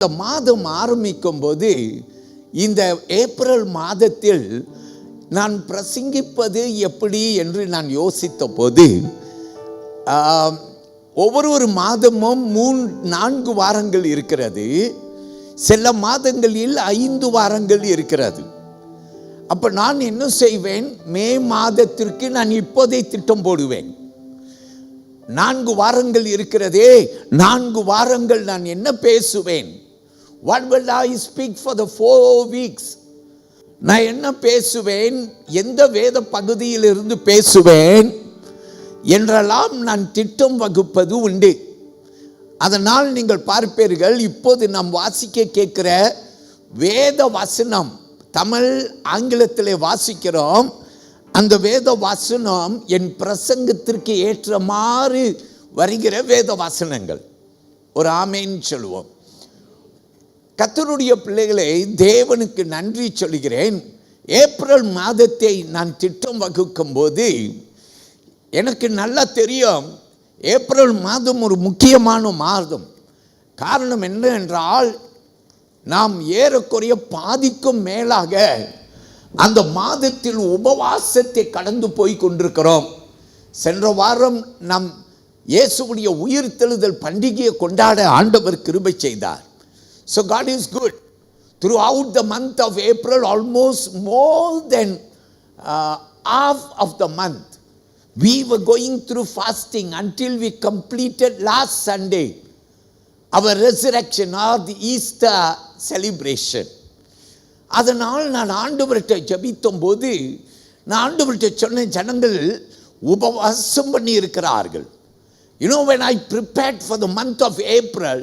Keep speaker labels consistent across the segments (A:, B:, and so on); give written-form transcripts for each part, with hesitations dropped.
A: இந்த மாதம் ஆரம்பிக்கும் போது இந்த ஏப்ரல் மாதத்தில் நான் பிரசங்கிப்பது எப்படி என்று நான் யோசித்த போது ஒவ்வொரு மாதமும் 4 வாரங்கள் இருக்கிறது. சில மாதங்களில் 5 வாரங்கள் இருக்கிறது. அப்போ நான் என்ன செய்வேன், மே மாதத்திற்கு நான் இப்போதே திட்டம் போடுவேன். 4 வாரங்கள் இருக்கிறதே, 4 வாரங்கள் நான் என்ன பேசுவேன்? What will I speak for the 4 weeks? நான் என்ன பேசுவேன், எந்த வேத பகுதியிலிருந்து பேசுவேன் என்றெல்லாம் நான் திட்டம் வகுப்பது உண்டு. அதனால் நீங்கள் பார்ப்பீர்கள், இப்போது நாம் வாசிக்க கேட்கிற வேத வசனம், தமிழ் ஆங்கிலத்திலே வாசிக்கிறோம். அந்த வேத வசனம் என் பிரசங்கத்திற்கு ஏற்ற மாதிரி வருகிற வேத வசனங்கள். ஒரு ஆமேன் சொல்லுவோம். கர்த்தருடைய பிள்ளைகளை, தேவனுக்கு நன்றி சொல்கிறேன். ஏப்ரல் மாதத்தை நான் திட்டம் வகுக்கும் போது எனக்கு நல்லா தெரியும், ஏப்ரல் மாதம் ஒரு முக்கியமான மாதம். காரணம் என்ன என்றால், நாம் ஏறக்குறைய பாதிக்கும் மேலாக அந்த மாதத்தில் உபவாசத்தை கடந்து போய் கொண்டிருக்கிறோம். சென்ற வாரம் நாம் இயேசுவுடைய உயிர்த்தெழுதல் பண்டிகையை கொண்டாட ஆண்டவர் கிருபை செய்தார். So God is good. Throughout the month of April, almost more than half of the month, we were going through fasting until we completed last Sunday our resurrection or the Easter celebration. அதனால் நான் ஆண்டவர்கிட்ட ஜெபிக்கும் போது நான் ஆண்டவர்கிட்ட சொன்ன, ஜனங்கள் உபவாசம் பண்ணி இருக்கிறார்கள். You know, when I prepared for the month of April,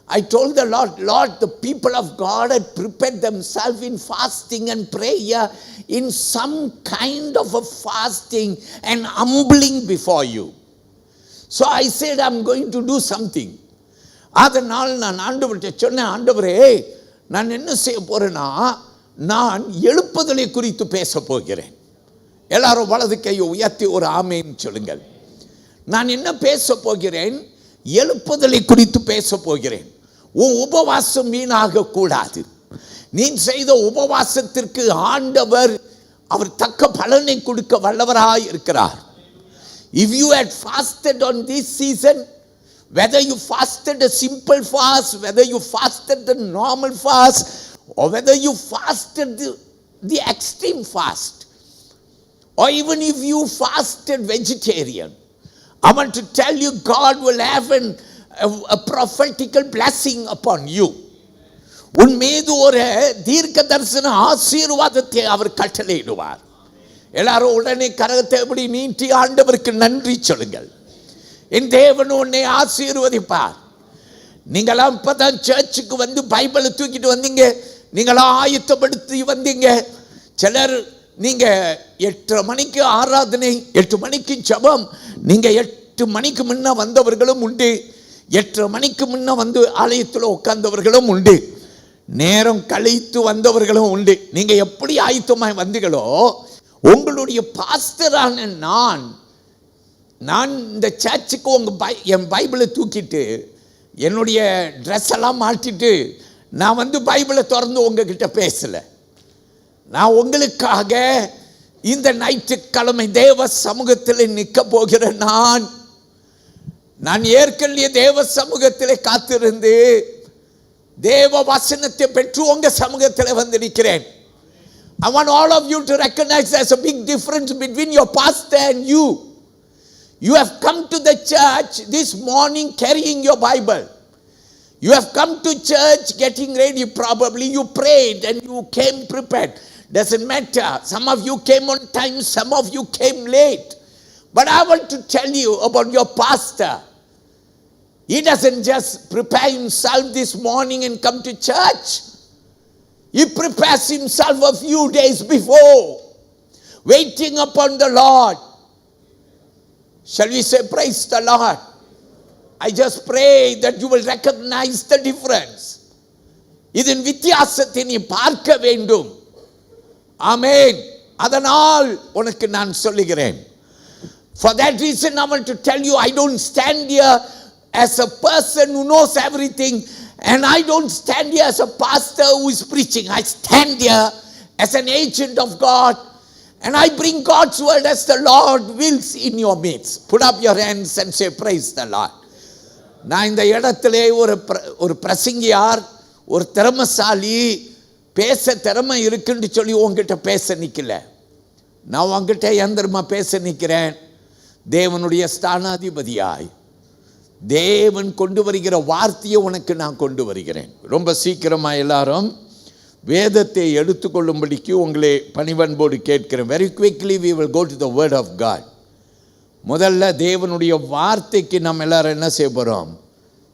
A: I told the Lord, the people of God had prepared themselves in fasting and prayer, in some kind of a fasting and humbling before you. So I said, I'm going to do something. அதனால் நான் ஆண்டவர்கிட்ட சொன்னேன், ஆண்டவரே, நான் என்ன செய்ய போறேன்னா, நான் எழுப்புதலை குறித்து பேச போகிறேன். எல்லாரும் வலது கையை உயர்த்தி ஒரு ஆமேன் சொல்லுங்கள். நான் என்ன பேச போகிறேன்? எழுப்புதலை குறித்து பேச போகிறேன். உன் உபவாசம் வீணாக கூடாது. நீ செய்த உபவாசத்திற்கு ஆண்டவர் அவர் தக்க பலனை கொடுக்க வல்லவராய் இருக்கிறார். If you had fasted on this season, whether you fasted a simple fast, whether you fasted the normal fast, or whether you fasted the extreme fast, or even if you fasted vegetarian, I want to tell you, God will have a prophetical blessing upon you. உன் மீது ஒரு தீர்க்க தரிசன ஆசீர்வாதத்தை அவர் கட்டளையிடுவார். எல்லாரும் உடனே கரத்தை எப்படி நீட்டி ஆண்டவருக்கு நன்றி சொல்லுங்கள். என் தேவன் உன்னை ஆசீர்வதிப்பார். நீங்களாம் இப்பதான் சர்ச்சுக்கு வந்து பைபிளை தூக்கிட்டு வந்தீங்க, நீங்களாம் ஆயத்தப்படுத்தி வந்தீங்க. சிலர் நீங்க 8:30 மணிக்கு ஆராதனை, 8 மணிக்கு ஜெபம், நீங்க 8 மணிக்கு முன்ன வந்தவர்களும் உண்டு, 8:30 மணிக்கு முன்ன வந்து ஆலயத்தில் உட்கார்ந்தவர்களும் உண்டு, நேரம் கழித்து வந்தவர்களும் உண்டு. நீங்க எப்படி ஆயத்தமாய் வந்தீங்களோ, உங்களுடைய பாஸ்டரான நான் இந்த சர்ச்சுக்கு என் பைபிளை தூக்கிட்டு, என்னுடைய ட்ரெஸ் எல்லாம் மாட்டிட்டு நான் வந்து பைபிளை திறந்து உங்ககிட்ட பேசல. நான் உங்களுக்காக இந்த ஞாயிற்றுக்கிழமை தேவ சமூகத்தில் நிற்க போகிற நான் ஏற்கனவே தேவ சமூகத்திலே காத்திருந்து தேவ வசனத்தை பெற்று உங்க சமூகத்தில் வந்து நிற்கிறேன். I want all of you to recognize there's a big difference between your pastor and you. You have come to the church this morning carrying your Bible. You have come to church getting ready, probably you prayed and you came prepared. Doesn't matter. Some of you came on time, some of you came late. But I want to tell you about your pastor. He doesn't just prepare himself this morning and come to church. He prepares himself a few days before, waiting upon the Lord. Shall we say praise the Lord? I just pray that you will recognize the difference. இதன் வித்தியாசத்தை நீ பார்க்க வேண்டும். ஆமென். அதனால் உனக்கு நான் சொல்லுகிறேன். For that reason I want to tell you, I don't stand here as a person who knows everything And I don't stand here as a pastor who is preaching. I stand here as an agent of God. And I bring God's word as the Lord wills in your midst. Put up your hands and say, praise the Lord. நான் இந்த இடத்திலே ஒரு பிரசங்கியார், ஒரு திறமசாலி, பேச திறமை இருக்குன்னு சொல்லி உங்ககிட்ட பேச நிற்கல. நான் உங்ககிட்ட எந்திரமா பேச நிற்கிறேன். தேவனுடைய ஸ்தானாதிபதியாய் தேவன் கொண்டு வருகிற வார்த்தையை உனக்கு நான் கொண்டு வருகிறேன். ரொம்ப சீக்கிரமாக எல்லாரும் வேதத்தை எடுத்துக்கொள்ளும்படிக்கு உங்களை பணிவன்போடு கேட்கிறேன். Very quickly we will go to the word of God. முதல்ல தேவனுடைய வார்த்தைக்கு நம்ம எல்லாரும் என்ன செய்ய போகிறோம்?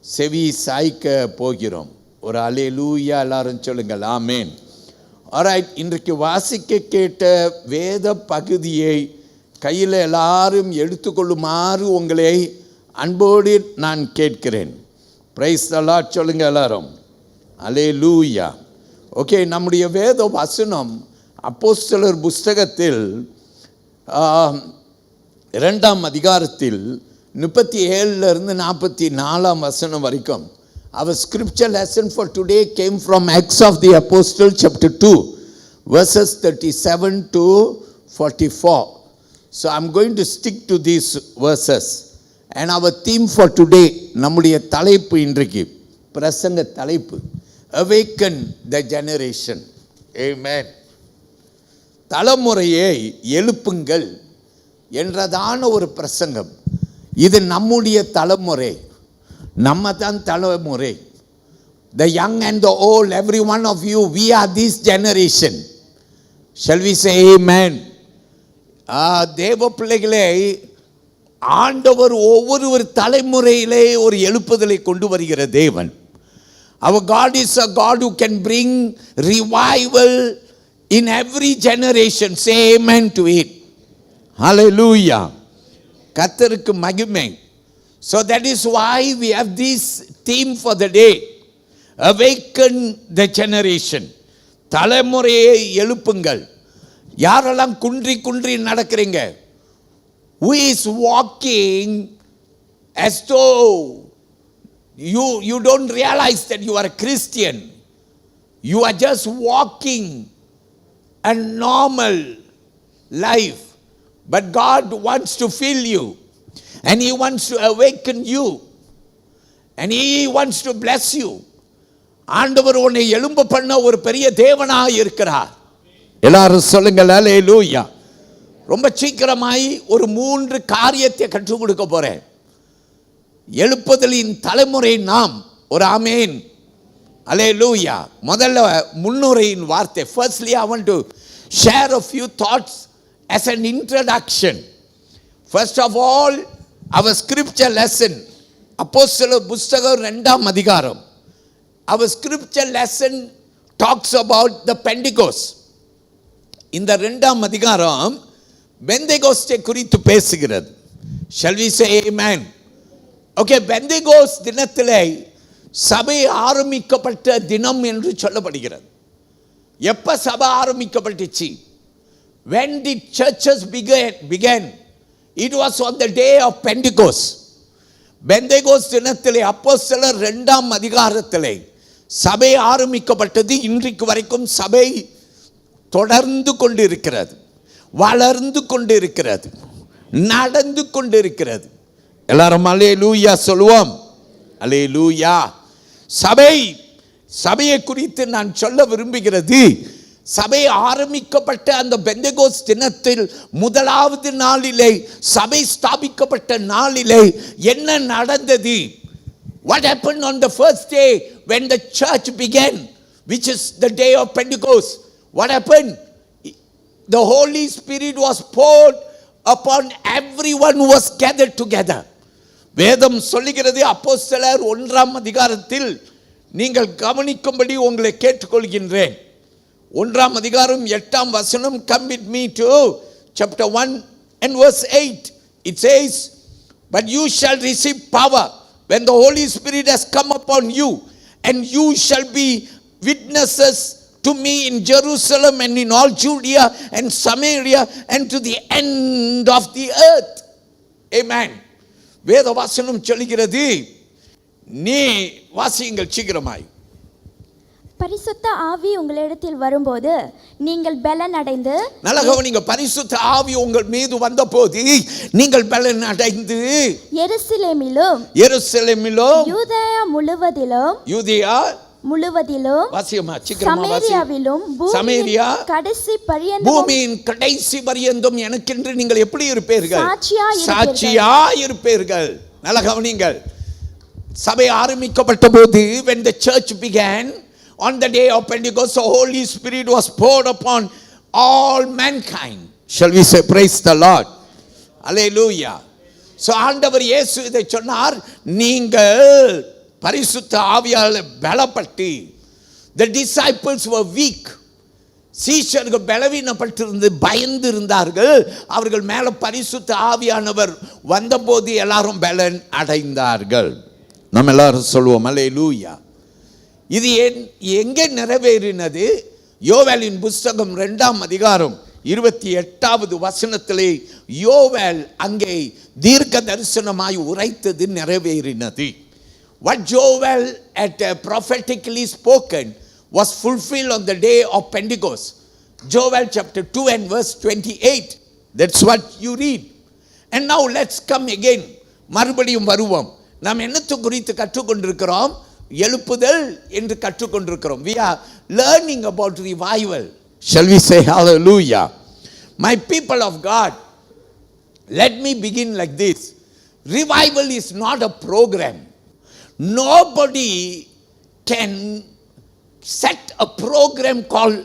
A: செவி சாய்க்க போகிறோம். ஒரு அல்லேலூயா எல்லாரும் சொல்லுங்கள், ஆமேன். ஆல்ரைட், இன்றைக்கு வாசிக்க கேட்ட வேத பகுதியை கையில் எல்லாரும் எடுத்துக்கொள்ளுமாறு உங்களை அன்போடு நான் கேட்கிறேன். பிரைஸ் தி லார்ட் சொல்லுங்க எல்லாரும், அல்லேலூயா. ஓகே, நம்முடைய வேத வசனம் அப்போஸ்தலர் புஸ்தகத்தில் 2ஆம் அதிகாரத்தில் 37 44 வசனம் வரைக்கும். Our scripture lesson for today came from Acts of the Apostle chapter 2 verses 37 to 44. So I'm going to stick to these verses. And our theme for today, நம்முடைய தலைப்பு இன்றைக்கு பிரசங்க தலைப்பு, awaken the generation. Amen. தலைமுறையை எழுப்புங்கள் என்றதான ஒரு பிரசங்கம். இது நம்முடைய தலைமுறை, நம்ம தான் தலைமுறை. The young and the old, every one of you, we are this generation. Shall we say amen? தேவ பிள்ளைகளே, ஆண்டவர் ஒவ்வொரு தலைமுறையிலே ஒரு எழுப்புதலை கொண்டு வருகிற தேவன். Our God is a God who can bring revival in every generation. Say amen to it. Hallelujah. கர்த்தருக்கு மகிமை. So that is why we have this theme for the day. Awaken the generation. தலைமுறையை எழுப்புங்கள். யாரெல்லாம் குன்றி நடக்கிறீங்க? Who is walking as though you don't realize that you are a Christian. You are just walking a normal life. But God wants to fill you. And He wants to awaken you. And He wants to bless you. ஆண்டவர் உன்னை எழும்ப பண்ண ஒரு பெரிய தேவனாக இருக்கிறார். எல்லாரும் சொல்லுங்கள் அல்லேலூயா. ரொம்ப சீக்கிரமாய் ஒரு 3 காரியத்தை கற்றுக் கொடுக்க போறேன். எழுப்புதலின் தலைமுறை நாம். ஒரு ஆமேன், அல்லேலூயா. முதல்ல முன்னுரையின் வார்த்தை. Firstly, I want to share a few thoughts as an introduction. First of all, our scripture lesson, அப்போஸ்தலர் புஸ்தகம் 2ஆம் அதிகாரம். Our scripture lesson talks about the Pentecost. இந்த 2ஆம் அதிகாரம் பெந்தேகோஸ்தை குறித்து பேசுகிறது. Shall we say amen? Okay, பெந்தேகோஸ்த் தினத்திலே சபை ஆரம்பிக்கப்பட்ட தினம் என்று சொல்லப்படுகிறது. எப்ப சபை ஆரம்பிக்கப்பட்டுச்சு? When did churches began? It was on the day of Pentecost. பெந்தேகோஸ்த் தினத்திலே அப்போஸ்தலர் 2ஆம் அதிகாரத்திலே சபை ஆரம்பிக்கப்பட்டது. இன்றைக்கு வரைக்கும் சபை தொடர்ந்து கொண்டு இருக்கிறது, வளர்ந்து கொண்டு இருக்கிறது, நடந்து கொண்டு இருக்கிறது. எல்லாரும் அல்லேலூயா சொல்லுவோம். அல்லேலூயா. சபையை குறித்து நான் சொல்ல விரும்புகிறது, சபை ஆரம்பிக்கப்பட்ட அந்த பெந்தேகோஸ்த் தினத்தில் முதலாவது நாளிலே, சபை ஸ்தாபிக்கப்பட்ட நாளிலே என்ன நடந்தது? What happened on the first day when the church began, which is the day of Pentecost? What happened? The Holy Spirit was poured upon everyone who was gathered together. வேதம் சொல்லுகிறது, அப்போஸ்தலர் 1ஆம் அதிகாரத்தில் நீங்கள் கவனிக்கும்படி உங்களை கேட்டுக்கொள்கின்றேன். 1ஆம் அதிகாரம் 8ஆம் வசனம். Come with me to chapter 1 and verse 8. It says, but you shall receive power when the Holy Spirit has come upon you, and you shall be witnesses to me in Jerusalem and in all Judea and Samaria and to the end of the earth. Amen. வேத வசனம் சொல்கிறது, நீ வாசியுங்கள் சீக்கிரமாய்.
B: பரிசுத்த ஆவி உங்களிடத்தில் வரும்போது நீங்கள் பலன் அடைந்து,
A: நல்ல கவனிங்க, பரிசுத்த ஆவி உங்கள் மீது வந்தபோது நீங்கள் பலன் அடைந்து
B: எருசலேமிலும்
A: யூதேயா
B: முழுவதிலும் சமேரியாவிலும்
A: பூமியின் கடைசி பரியந்தம் எனக்கென்று நீங்கள் எப்படி இருப்பீர்கள்? சாட்சியா இருப்பீர்கள். நல்ல கவனிங்கள், சபை ஆரம்பிக்கப்பட்ட போது when the church began on the day of Pentecost, the Holy Spirit was poured upon all mankind. Shall we say praise the Lord? Hallelujah. So ஆண்டவர் இயேசு இதை சொன்னார், நீங்கள் பரிசுத்த ஆவியால் பலப்பட்டு. The disciples were weak. சீஷர்கள் பலவீனப்பட்டிருந்து பயந்து இருந்தார்கள். அவர்கள் மேல பரிசுத்த ஆவியானவர் வந்தபோது எல்லாரும் பலன் அடைந்தார்கள். நம்ம எல்லாரும் சொல்லுவோம் அல்லேலூயா. இது எங்கே நிறைவேறினது? யோவேலின் புஸ்தகம் 2ஆம் அதிகாரம் 28வது வசனத்திலே யோவேல் அங்கே தீர்க்க தரிசனமாய் உரைத்தது நிறைவேறினது. What Joel had prophetically spoken was fulfilled on the day of Pentecost. Joel chapter 2 and verse 28. That's what you read. And now let's come again. மறுபடியும் வருவோம். நாம் என்னத்தை குறித்து கற்றுக்கொண்டிருக்கிறோம்? எழுப்புதல் என்று கற்றுக்கொண்டிருக்கிறோம். We are learning about revival. Shall we say hallelujah? My people of God, let me begin like this. Revival is not a program. Nobody can set a program called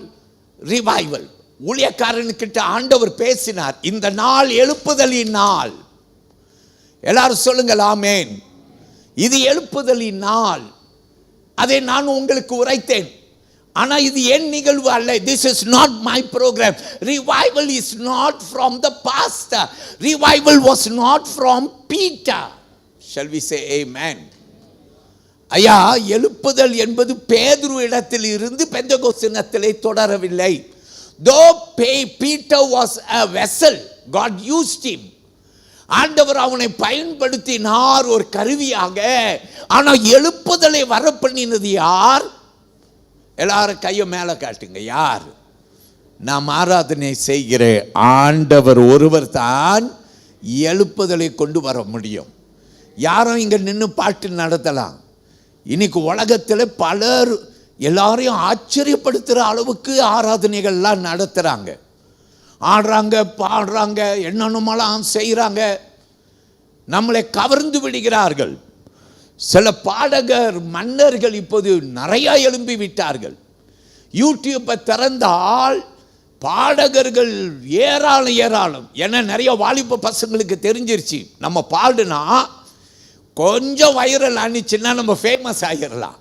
A: revival. ஊழியக்காரனுக்கிட்ட ஆண்டவர் பேசினார், இந்த நாள் எழுப்புதலின் நாள். எல்லாரும் சொல்லுங்கள் ஆமென். இது எழுப்புதலின் நாள். அதை நான் உங்களுக்கு உரைத்தேன். ஆனா இது என் நிகழ்வு அல்ல. This is not my program. Revival is not from the pastor. Revival was not from Peter. Shall we say amen? ஐயா, எழுப்புதல் என்பது பேதுரு இடத்தில் இருந்து பெந்தெகோஸ்து தினத்திலே தொடரவில்லை. Though Peter was a vessel, God used him. ஆண்டவர் அவனை பயன்படுத்தினார் ஒரு கருவியாக. ஆனா எழுப்புதலை வரப்பண்ணினது யார்? எல்லாரும் கையை மேலே காட்டுங்க. யார்? நாம் ஆராதனை செய்கிற ஆண்டவர் ஒருவர் தான் எழுப்புதலை கொண்டு வர முடியும். யாரும் இங்க நின்று பாட்டு நடத்தலாம். இன்னைக்கு உலகத்தில் பலர் எல்லாரையும் ஆச்சரியப்படுத்துகிற அளவுக்கு ஆராதனைகள்லாம் நடத்துகிறாங்க. ஆடுறாங்க, பாடுறாங்க, என்னென்னமெல்லாம் செய்கிறாங்க. நம்மளை கவர்ந்து விடுகிறார்கள். சில பாடகர் மன்னர்கள் இப்போது நிறைய எழும்பி விட்டார்கள். யூடியூப்பை திறந்தால் பாடகர்கள் ஏராளம். ஏன்னா நிறைய வாலிப பசங்களுக்கு தெரிஞ்சிருச்சு, நம்ம பாடுனா கொஞ்சம் வைரல் ஆனிச்சுன்னா நம்ம ஃபேமஸ் ஆகிடலாம்.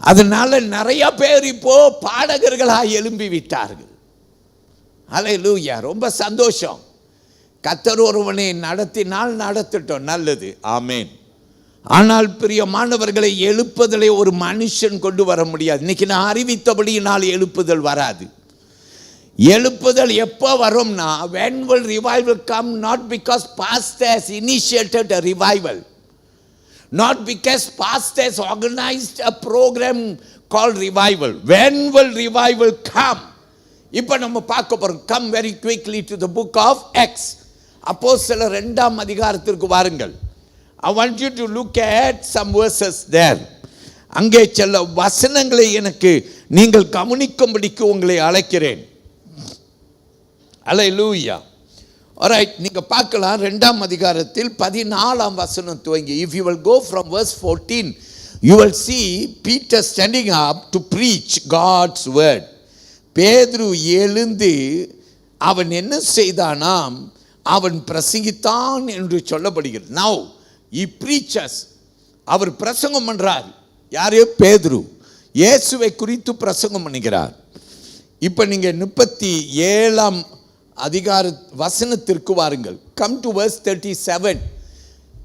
A: அதனால நிறைய பேர் இப்போ பாடகர்களாக எழும்பி விட்டார்கள். அல்லேலூயா, ரொம்ப சந்தோஷம். கர்த்தர் ஒருவனை நடத்தினால் நடத்தட்டும், நல்லது, ஆமென். ஆனால் பிரியமானவர்களை, எழுப்புதலை ஒரு மனுஷன் கொண்டு வர முடியாது. இன்னைக்கு நான் அறிவித்தபடியினால் எழுப்புதல் வராது. எழுப்புதல் எப்போ வரும்னா, when will revival come? Not because pastor has initiated a revival, not because pastor has organized a program called revival. When will revival come? இப்போ நம்ம பார்க்க போறோம். Come very quickly to the book of Acts. அப்போஸ்தலர் 2ஆம் அதிகாரத்திற்கு வாருங்கள். I want you to look at some verses there. அங்கே சில வசனங்களை எனக்கு நீங்கள் கவனிக்கும்படிக்கு உங்களை அழைக்கிறேன். அல்லேலூயா. alright, நீங்க பார்க்கலாம் 2ஆம் அதிகாரத்தில் 14ஆம் வசனம் துவங்கி. If you will go from verse 14, you will see Peter standing up to preach God's word. பேதுரு எழுந்து அவன் என்ன செய்தானாம்? அவன் பிரசங்கித்தான் என்று சொல்லப்படுகிறது. Now he preaches. அவர் பிரசங்கம் பண்றார். யாரு? பேதுரு. இயேசுவை குறித்து பிரசங்கம் பண்ணுகிறார். இப்போ நீங்க 37ஆம் அதிகார வசனத்திற்கு வாருங்கள். Come to verse 37.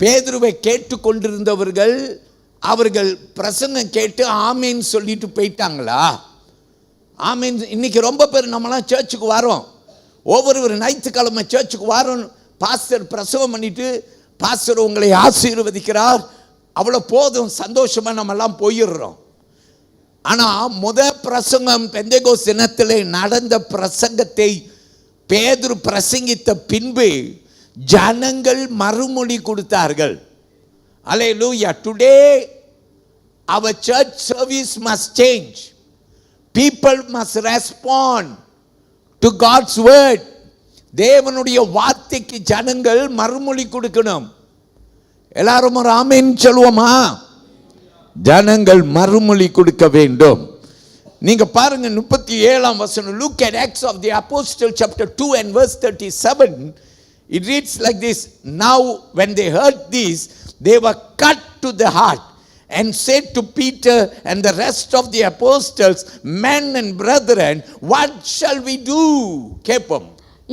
A: பேதுருவை கேட்டுக்கொண்டிருந்தவர்கள் அவர்கள் பிரசங்கம் கேட்டு ஆமேன் சொல்லிட்டு போயிட்டாங்களா? ஆமீன். இன்னைக்கு ரொம்ப பேர் நம்மளாம் சர்ச்சுக்கு வரோம். ஒவ்வொரு ஞாயிற்றுக்கிழமை சர்ச்சுக்கு வரோம். பாஸ்டர் பிரசவம் பண்ணிட்டு பாஸ்டர் உங்களை ஆசீர்வதிக்கிறார், அவ்வளோ போதும், சந்தோஷமாக நம்மெல்லாம் போயிடுறோம். ஆனால் பிரசங்கம் பெந்தேகோஸ்து தினத்திலே நடந்த பிரசங்கத்தை பேதுரு பிரசங்கித்த பின்பு ஜனங்கள் மறுமொழி கொடுத்தார்கள். Hallelujah. Today our church service must change. People must respond to God's word. தேவனுடைய வார்த்தைக்கு ஜனங்கள் மறுமொழி கொடுக்கணும். எல்லாரும் ஒரு ஆமென் சொல்லுவோமா? ஜனங்கள் மறுமொழி கொடுக்க வேண்டும். நீங்க பாருங்க 37ஆம் வசனம். Look at Acts of the Apostles chapter 2 and verse 37. It reads like this. Now when they heard this, they were cut to the heart and said to Peter and the rest of the apostles, men and brethren, what shall we do? கேப்போம்.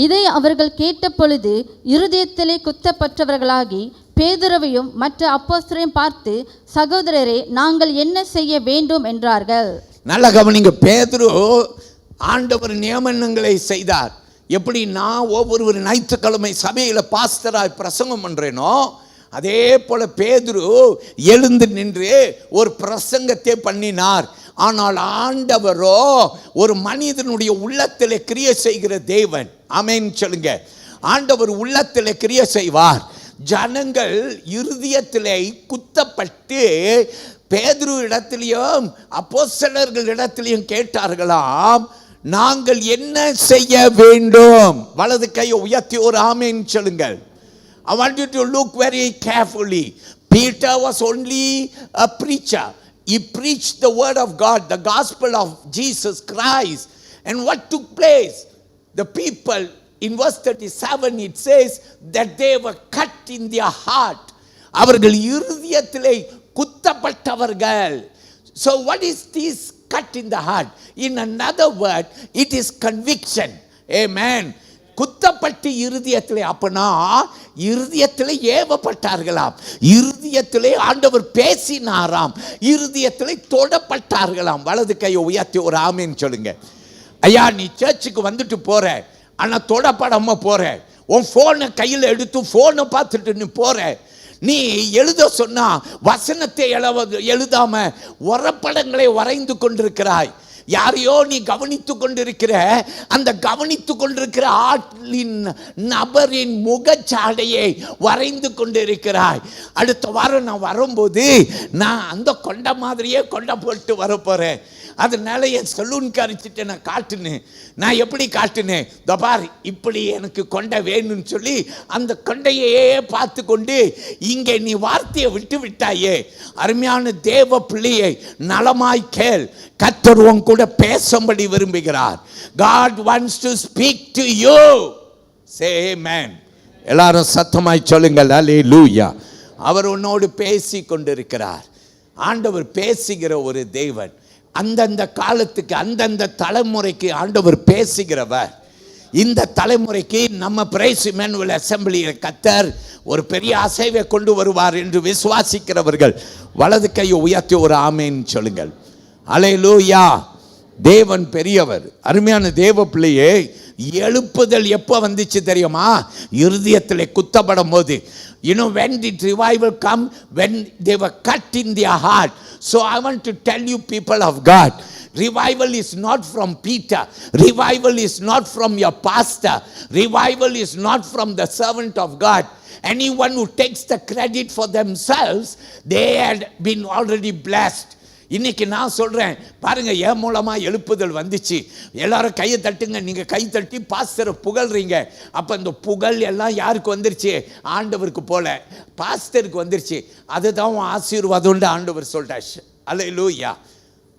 C: இதை அவர்கள் கேட்ட பொழுது இருதயத்திலே குத்தப்பட்டவர்களாகி பேதுருவையும் மற்ற அப்போஸ்தலரையும் பார்த்து, சகோதரரே, நாங்கள் என்ன செய்ய வேண்டும் என்றார்கள்.
A: நல்ல கவனிங்க. பேதுரு ஆண்டவர் நியமனங்களை செய்தார். எப்படி நான் ஒவ்வொரு ஞாயிற்றுக்கிழமை சபையில் பாஸ்டராய் பிரசங்கம் பண்றேனோ, அதே போல பேதுரு எழுந்து நின்று ஒரு பிரசங்கத்தை பண்ணினார். ஆனால் ஆண்டவரோ ஒரு மனிதனுடைய உள்ளத்திலே கிரியை செய்கிற தேவன். ஆமென் சொல்லுங்க. ஆண்டவர் உள்ளத்திலே கிரியை செய்வார். ஜனங்கள் இருதயத்திலே குத்தப்பட்டு பேதுரு இடத்திலையும் அப்போஸ்தலர்கள் இடத்திலையும் கேட்டார்களாம், நாங்கள் என்ன செய்ய வேண்டும்? வலது கையை உயர்த்தி ஒரு ஆமென் சொல்லுங்கள். I want you to look very carefully. Peter was only a preacher. He preached the word of God, the gospel of Jesus Christ. And what took place? The people, in verse 37 it says that they were cut in their heart. அவர்கள் இருதயத்திலே குத்தப்பட்டவர்கள். So what is this cut in the heart? In another word, it is conviction. Amen. குத்தப்பட்டு இருதயத்திலே. அப்பனா இருதயத்திலே ஏவப்பட்டார்களாம், இருதயத்திலே ஆண்டவர் பேசினாராம், இருதயத்திலே தொடப்பட்டார்களாம். வலது கையை உயர்த்தி ஒரு ஆமென் சொல்லுங்க. ஐயா, நீ சர்ச்சுக்கு வந்துட்டு போற, ஆனா தொடப்படாம போற, உன் போனை கையில் எடுத்து போனை பார்த்துட்டு நீ போற. நீ எழுத சொன்னா வசனத்தை எழுதாம உரப்படங்களை வரைந்து கொண்டிருக்கிறாய். யாரையோ நீ கவனித்து கொண்டிருக்கிற, அந்த கவனித்து கொண்டிருக்கிற ஆட்களின் நபரின் முகச்சாடையை வரைந்து கொண்டிருக்கிறாய். அடுத்த வாரம் நான் வரும்போது நான் அந்த கொண்ட மாதிரியே கொண்ட போட்டு வரப்போறேன். அதனால என் சலூன்காரிச்சிட்ட நான் காட்டுனேன். நான் எப்படி காட்டுனேன்? தபார் இப்படி எனக்கு கொண்டை வேணும்னு சொல்லி அந்த கொண்டையே பார்த்து கொண்டு இங்கே நீ வார்த்தையை விட்டு விட்டாயே. அருமையான தேவ பிள்ளையை நலமாய் கேள். கர்த்தர் உன் கூட பேசும்படி விரும்புகிறார். God wants to speak to you. Say amen. எல்லாரும் சத்தமாய் சொல்லுங்கள் அல்லேலூயா. அவர் உன்னோடு பேசி கொண்டிருக்கிறார். ஆண்டவர் பேசுகிற ஒரு தேவன். அந்தந்த காலத்துக்கு அந்தந்த தலைமுறைக்கு ஆண்டவர் பேசுகிறவர். இந்த தலைமுறைக்கு நம்ம பிரைஸ் இம்மானுவேல் அசெம்பிளியில் கர்த்தர் ஒரு பெரிய அசைவை கொண்டு வருவார் என்று விசுவாசிக்கிறவர்கள் வலது கையை உயர்த்தி ஒரு ஆமென் சொல்லுங்கள். அல்லேலூயா. தேவன் பெரியவர். அருமையான தேவ பிள்ளையே, எழுப்புதல் எப்போ வந்துச்சு தெரியுமா? இருதயத்திலே குத்தப்படும் போது. You know when did revival come? When they were cut in their heart. So I want to tell you, people of God, revival is not from Peter. Revival is not from your pastor. Revival is not from the servant of God. Anyone who takes the credit for themselves, they had been already blessed. இன்னைக்கு நான் சொல்றேன் பாருங்க, என் மூலமா எழுப்புதல் வந்துச்சு. எல்லாரும் கையை தட்டுங்க. நீங்க கை தட்டி பாஸ்டரை புகழ்றீங்க. அப்ப இந்த புகழ் எல்லாம் யாருக்கு வந்துருச்சு? ஆண்டவருக்கு போல பாஸ்டருக்கு வந்துருச்சு. அதுதான் ஆசீர்வாதம் ஆண்டவர் சொல்றாரு. அல்லேலூயா,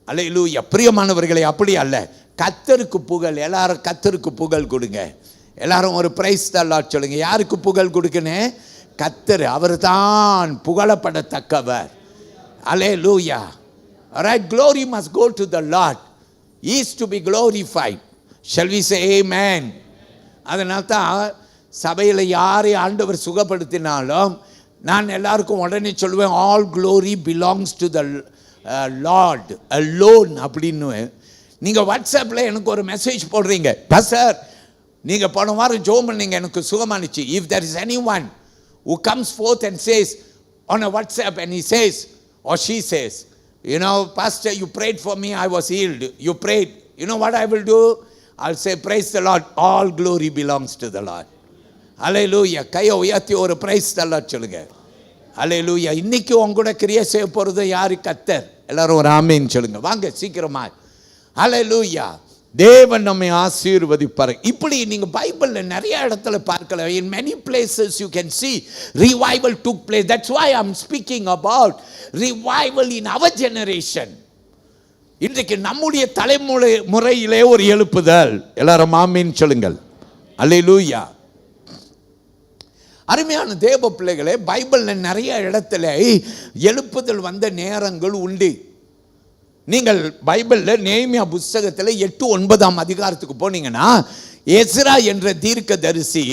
A: அல்லேலூயா. பிரியமானவர்களே, அப்படி அல்ல. கர்த்தருக்கு புகழ். எல்லாரும் கர்த்தருக்கு புகழ் கொடுங்க. எல்லாரும் ஒரு பிரைஸ் தி லார்ட் சொல்லுங்க. யாருக்கு புகழ் கொடுக்கணும்? கர்த்தர். அவர்தான் புகழப்படத்தக்கவர். அல்லேலூயா. All right, glory must go to the Lord. He is to be glorified. Shall we say amen? அதனால தான் சபையில் யாரை ஆண்டவர் சுகப்படுத்தினாலும் நான் எல்லாருக்கும் உடனே சொல்லுவேன், all glory belongs to the Lord alone அப்படின்னு. நீங்கள் வாட்ஸ்அப்பில் எனக்கு ஒரு மெசேஜ் போடுறீங்க, பாஸ்டர் நீங்கள் போன வாரம் ஜெபம் பண்ணீங்க, எனக்கு சுகமானுச்சு. If there is anyone who comes forth and says on a WhatsApp and he says, or she says, Pastor, you prayed for me, I was healed. You prayed. You know what I will do? I'll say, praise the Lord. All glory belongs to the Lord. Hallelujah. கையை உயர்த்தி ஒரு praise the Lord சொல்லுங்க. Hallelujah. இன்னைக்கு உங்களோட கிரியை செய்ய போறது யாரு? கர்த்தர். எல்லாரும் ஒரு ஆமென் சொல்லுங்க. வாங்க சீக்கிரமா. Hallelujah. தேவன் நம்மை ஆசீர்வதிப்பார். இப்படி நீங்க பைபிள்ல நிறைய இடத்துல பார்க்கலாம். In many places you can see revival took place. That's why I'm speaking about revival in our generation. இன்றைக்கு நம்முடைய தலைமுறையிலே ஒரு எழுப்புதல். எல்லாரும் ஆமென் சொல்லுங்கள். அல்லேலூயா. அருமையான தேவ பிள்ளைகளே, பைபிள்ல நிறைய இடத்துல எழுப்புதல் வந்த நேரங்கள் உண்டு. நீங்கள் பைபிளில் நெகேமியா புஸ்தகத்தில் 8-9 அதிகாரத்துக்கு போனீங்கன்னா, எஸ்ரா என்ற தீர்க்கதரிசி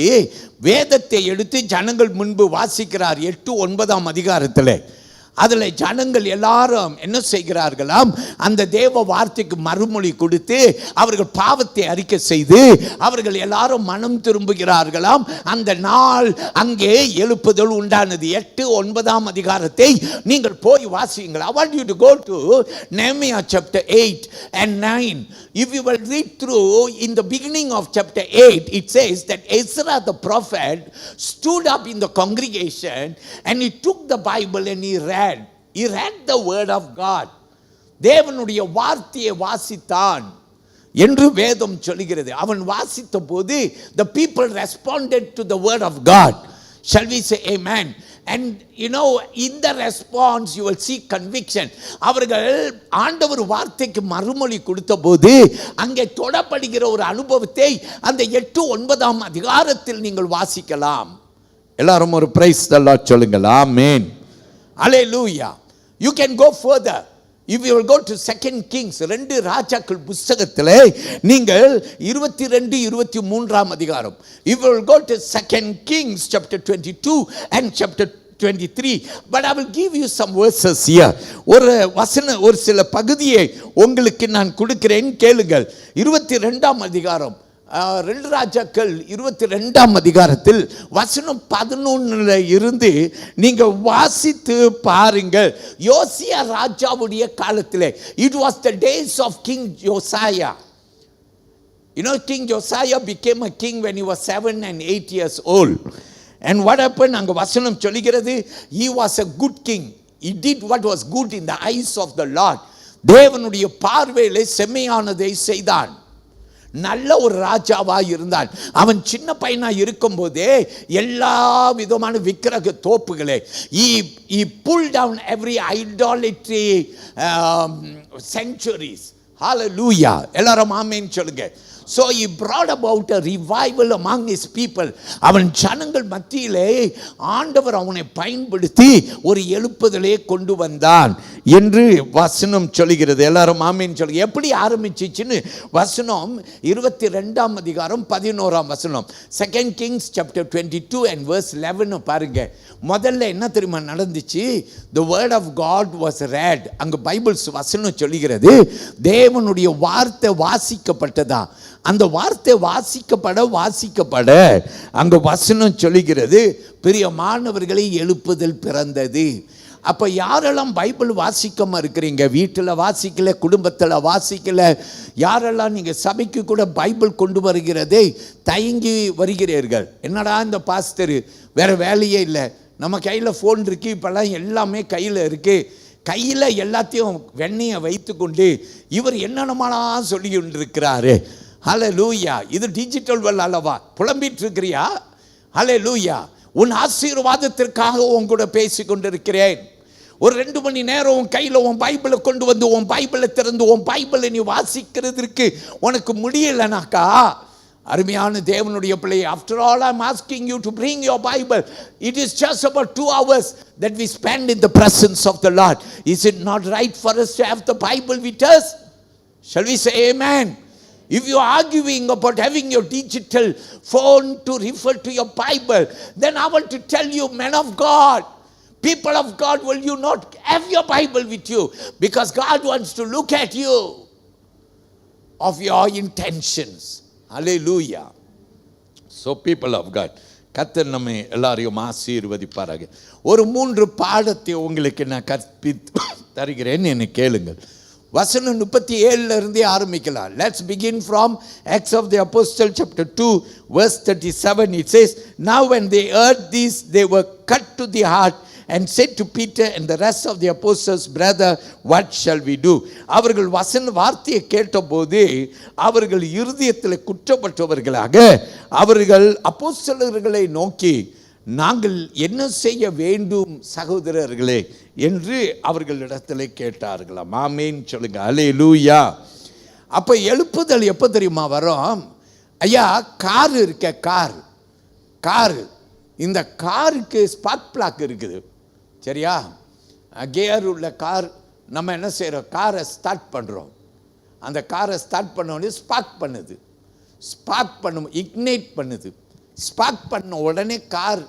A: வேதத்தை எடுத்து ஜனங்கள் முன்பு வாசிக்கிறார். 8-9 அதிகாரத்தில் அதில் ஜனங்கள் எல்லாரும் என்ன செய்கிறார்களாம்? அந்த தேவ வார்த்தைக்கு மறுமொழி கொடுத்து அவர்கள் பாவத்தை அறிக்கை செய்து அவர்கள் எல்லாரும் மனம் திரும்புகிறார்களாம். அந்த நாள் அங்கே எழுப்புதல் உண்டானது. 8-9 அதிகாரத்தை நீங்கள் போய் வாசியுங்கள். I want you to go to Nehemiah chapter 8 and 9. If you will read through, in the beginning of chapter 8, it says that Ezra the prophet stood up in the congregation and he took the Bible and he read the word of God. தேவனுடைய வார்த்தையை வாசித்தான் என்று வேதம் சொல்கிறது. அவன் வாசித்த போது the people responded to the word of God. Shall we say amen? And in the response you will see conviction. அவர்கள் ஆண்டவர் வார்த்தைக்கு மறுமொழி கொடுத்த போது அங்கே தொடப்படுகிற ஒரு அனுபவத்தை அந்த 8-9 அதிகாரத்தில் நீங்கள் வாசிக்கலாம். எல்லாரும் ஒரு praise the Lord சொல்லுங்கள். ஆமென். Hallelujah. You can go further. If you will go to 2 Kings, 2 ராஜாக்கள் புத்தகத்திலே நீங்கள் 22-23 அதிகாரம். If you will go to 2 Kings chapter 22 and chapter 23, but I will give you some verses here. ஒரு சில பகுதியை உங்களுக்கு நான் கொடுக்கிறேன், கேளுங்கள். 22 அதிகாரம், 2 ராஜாக்கள் 22 அதிகாரத்தில் வசனம் 11 இருந்து நீங்க வாசித்து பாருங்கள். யோசியா ராஜாவுடைய காலத்திலே, it was the days of King Josiah. King Josiah became a king when he was 7 and 8 years old. And what happened? அங்க வசனம் சொல்லுகிறது, he was a good king. He did what was good in the eyes of the Lord. தேவனுடைய பார்வையிலே செம்மையானதை செய்தான். நல்ல ஒரு ராஜாவா இருந்தான். அவன் சின்ன பையனா இருக்கும் போதே எல்லா விதமான விக்கிரக தோப்புகளே, he pulled down every idolatry sanctuaries. Hallelujah. எல்லாரும் ஆமென் சொல்லுங்க. So he brought about a revival among his people. அவன் ஜனங்கள் மத்தியிலே ஆண்டவர் அவனை பயன்படுத்தி ஒரு எழுப்புதலை கொண்டு வந்தான் என்று வசனம் சொல்கிறது. எல்லாரும் ஆமென் சொல்லுங்க. எப்படி ஆரம்பிச்சிச்சுன்னு வசனம் 22 அதிகாரம் 11 வசனம். 2 Kings chapter 22 and verse 11 பாருங்க. முதல்ல என்ன தெரியுமா நடந்துச்சு? The word of God was read. அங்க பைபிள்ஸ் வசனம் சொல்கிறது, தேவனுடைய வார்த்தை வாசிக்கப்பட்டதா. அந்த வார்த்தை வாசிக்கப்பட அங்க வசனம் சொல்லுகிறது, பிரியமானவர்களை எழுப்புதல் பிறந்தது. அப்ப யாரெல்லாம் பைபிள் வாசிக்காம இருக்கிறீங்க, வீட்டில் வாசிக்கல, குடும்பத்தில் வாசிக்கல, யாரெல்லாம் நீங்க சபைக்கு கூட பைபிள் கொண்டு வருகிறதை தயங்கி வருகிறீர்கள். என்னடா இந்த பாஸ்டர் வேற வேலையே இல்லை, நம்ம கையில் ஃபோன் இருக்கு, இப்பெல்லாம் எல்லாமே கையில் இருக்கு, கையில் எல்லாத்தையும் வெண்ணையை வைத்து கொண்டு இவர் என்னென்னமாலாம் சொல்லி கொண்டிருக்கிறாரு. ஹல்லேலூயா. இது டிஜிட்டல் வேர்ல்ட் அல்லவா? புலம்பிட்டு இருக்கிறியா? ஹல்லேலூயா. உன் ஆசீர்வாதத்திற்காக உன் கூட பேசி கொண்டிருக்கிறேன். ஒரு 2 மணி நேரம் உன் கையில் உன் பைபிளை கொண்டு வந்து உன் பைபிளை திறந்து உன் பைபிளை நீ வாசிக்கிறதுக்கு உனக்கு முடியலனாக்கா, அருமையான தேவனுடைய பிள்ளை, after all I'm asking you to bring your Bible. It is just about 2 hours that we spend in the presence of the Lord. Is it not right for us to have the Bible with us? Shall we say amen? If you are arguing about having your digital phone to refer to your Bible, then I want to tell you, men of God, people of God, will you not have your Bible with you? Because God wants to look at you of your intentions. Hallelujah. So people of God, கர்த்தர் நம்ம எல்லாரையும் ஆசீர்வதிப்பாராக. ஒரு 3 பாடத்தை உங்களுக்கு நான் கற்பித்து தருகிறேன், என்னை கேளுங்கள். வசனம் 37 இருந்தே ஆரம்பிக்கலாம். Let's begin from Acts of the Apostle chapter 2 verse 37. It says, now when they heard this, they were cut to the heart and said to Peter and the rest of the apostles, brother, what shall we do? அவர்கள் வார்த்தையை கேட்டபோது அவர்கள் இருதயத்தில் குற்றப்பட்டவர்களாக அவர்கள் அப்போஸ்தலர்களை நோக்கி, நாங்கள் என்ன செய்ய வேண்டும் சகோதரர்களே என்று அவர்களிடத்தில் கேட்டார்களாம். ஆமென் சொல்லுங்க, அல்லேலூயா. அப்போ எழுப்புதல் எப்போ தெரியுமா வரும்? ஐயா, கார் இருக்க, கார் இந்த காருக்கு ஸ்பார்க் பிளாக் இருக்குது, சரியா? கியர் உள்ள கார். நம்ம என்ன செய்கிறோம்? காரை ஸ்டார்ட் பண்ணுறோம். அந்த காரை ஸ்டார்ட் பண்ண உடனே ஸ்பார்க் பண்ணுது. ஸ்பார்க் பண்ணும், இக்னைட் பண்ணுது. ஸ்பார்க் பண்ண உடனே கார்